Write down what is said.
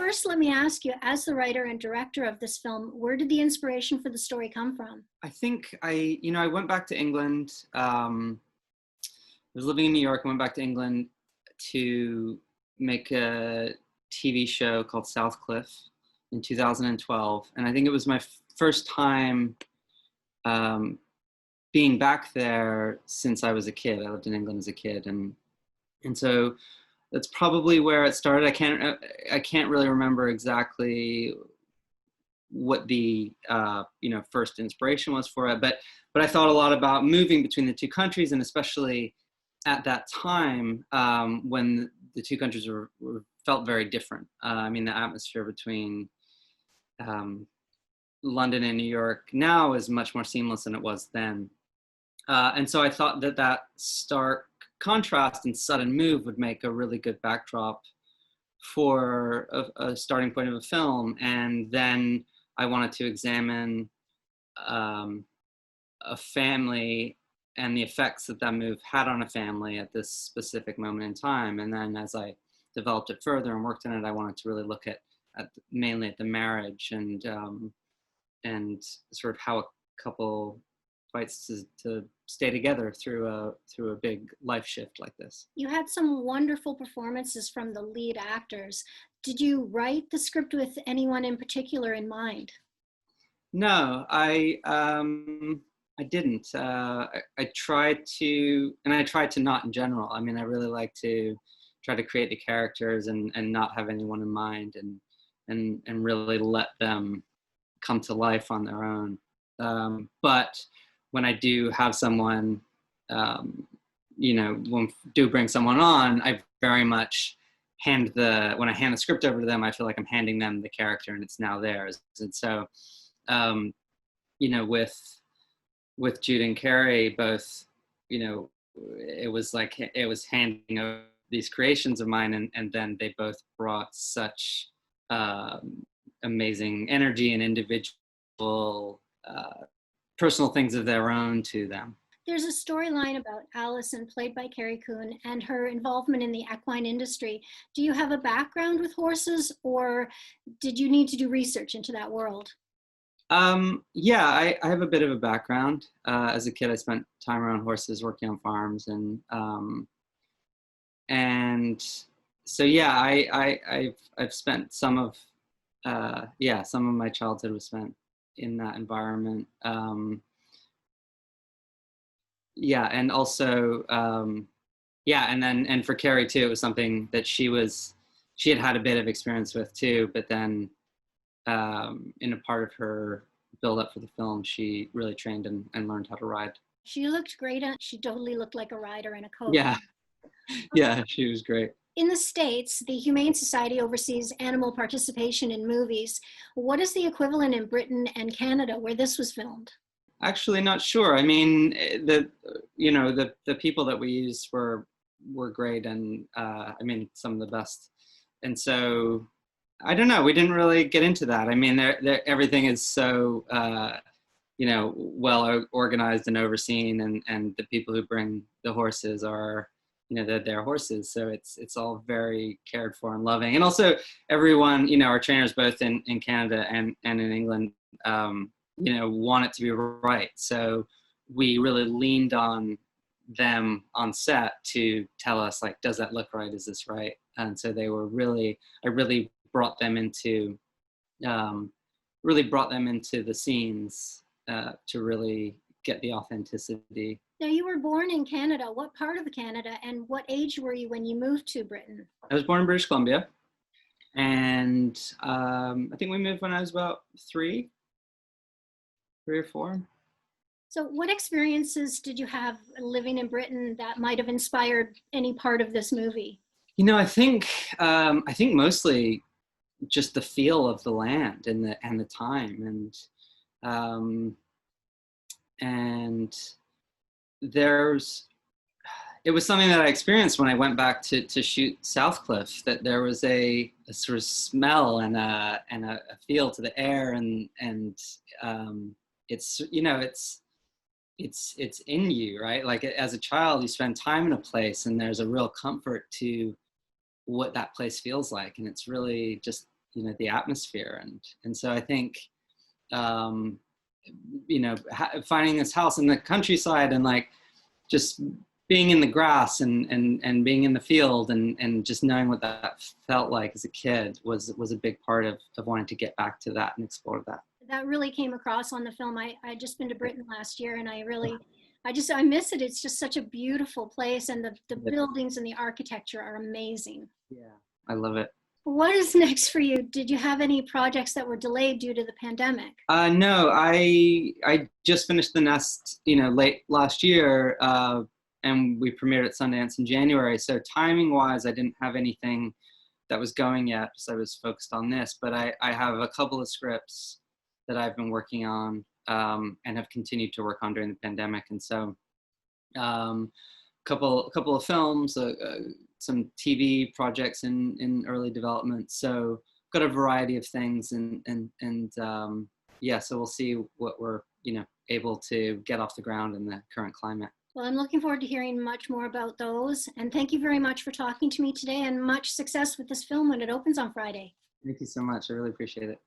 first, let me ask you, as the writer and director of this film, where did the inspiration for the story come from? I think I went back to England. I was living in New York. I went back to England to make a TV show called Southcliffe in 2012. And I think it was my first time being back there since I was a kid. I lived in England as a kid. And so that's probably where it started. I can't really remember exactly what the first inspiration was for it, but I thought a lot about moving between the two countries, and especially at that time when the two countries felt very different. I mean, the atmosphere between London and New York now is much more seamless than it was then, and so I thought that stark contrast and sudden move would make a really good backdrop for a starting point of a film. And then I wanted to examine a family and the effects that move had on a family at this specific moment in time. And then as I developed it further and worked on it, I wanted to really look at mainly at the marriage and sort of how a couple fights to stay together through a big life shift like this. You had some wonderful performances from the lead actors. Did you write the script with anyone in particular in mind? No, I didn't. I tried to, and I tried to not in general. I mean, I really like to try to create the characters and not have anyone in mind, and really let them come to life on their own. But when I do have someone, when I do bring someone on, I very much when I hand the script over to them, I feel like I'm handing them the character and it's now theirs. And so, with Jude and Carrie, both, it was handing over these creations of mine, and then they both brought such amazing energy and individual personal things of their own to them. There's a storyline about Allison, played by Carrie Coon, and her involvement in the equine industry. Do you have a background with horses, or did you need to do research into that world? Yeah, I have a bit of a background. As a kid, I spent time around horses, working on farms, and so yeah, I've spent some of my childhood was spent in that environment. And also, and for Carrie too, it was something that she had a bit of experience with too, but then in a part of her build up for the film, she really trained and learned how to ride. She looked great. She totally looked like a rider in a coat. Yeah, she was great. In the States, the Humane Society oversees animal participation in movies. What is the equivalent in Britain and Canada where this was filmed? Actually, not sure. I mean, the people that we used were great, and I mean, some of the best. And so, I don't know. We didn't really get into that. I mean, everything is so well organized and overseen, and the people who bring the horses are, they're their horses. So it's all very cared for and loving. And also, everyone, our trainers both in Canada and in England, want it to be right. So we really leaned on them on set to tell us, like, does that look right? Is this right? And so I really brought them into the scenes to really get the authenticity. Now, you were born in Canada. What part of Canada, and what age were you when you moved to Britain? I was born in British Columbia, and I think we moved when I was about 3 or 4. So what experiences did you have living in Britain that might have inspired any part of this movie? I think mostly just the feel of the land and the time, and it was something that I experienced when I went back to shoot Southcliffe, that there was a sort of smell and a feel to the air, and it's in you, right? Like, as a child, you spend time in a place and there's a real comfort to what that place feels like, and it's really just the atmosphere. And so I think, finding this house in the countryside and like just being in the grass and being in the field and just knowing what that felt like as a kid was a big part of wanting to get back to that and explore that. That really came across on the film. I just been to Britain last year, and I miss it. It's just such a beautiful place, and the buildings and the architecture are amazing. Yeah, I love it. What is next for you? Did you have any projects that were delayed due to the pandemic? No, I just finished The Nest, late last year, and we premiered at Sundance in January. So timing wise, I didn't have anything that was going yet because I was focused on this, but I have a couple of scripts that I've been working on and have continued to work on during the pandemic. And so couple of films, some TV projects in early development. So got a variety of things, and so we'll see what we're able to get off the ground in the current climate. Well, I'm looking forward to hearing much more about those. And thank you very much for talking to me today, and much success with this film when it opens on Friday. Thank you so much. I really appreciate it.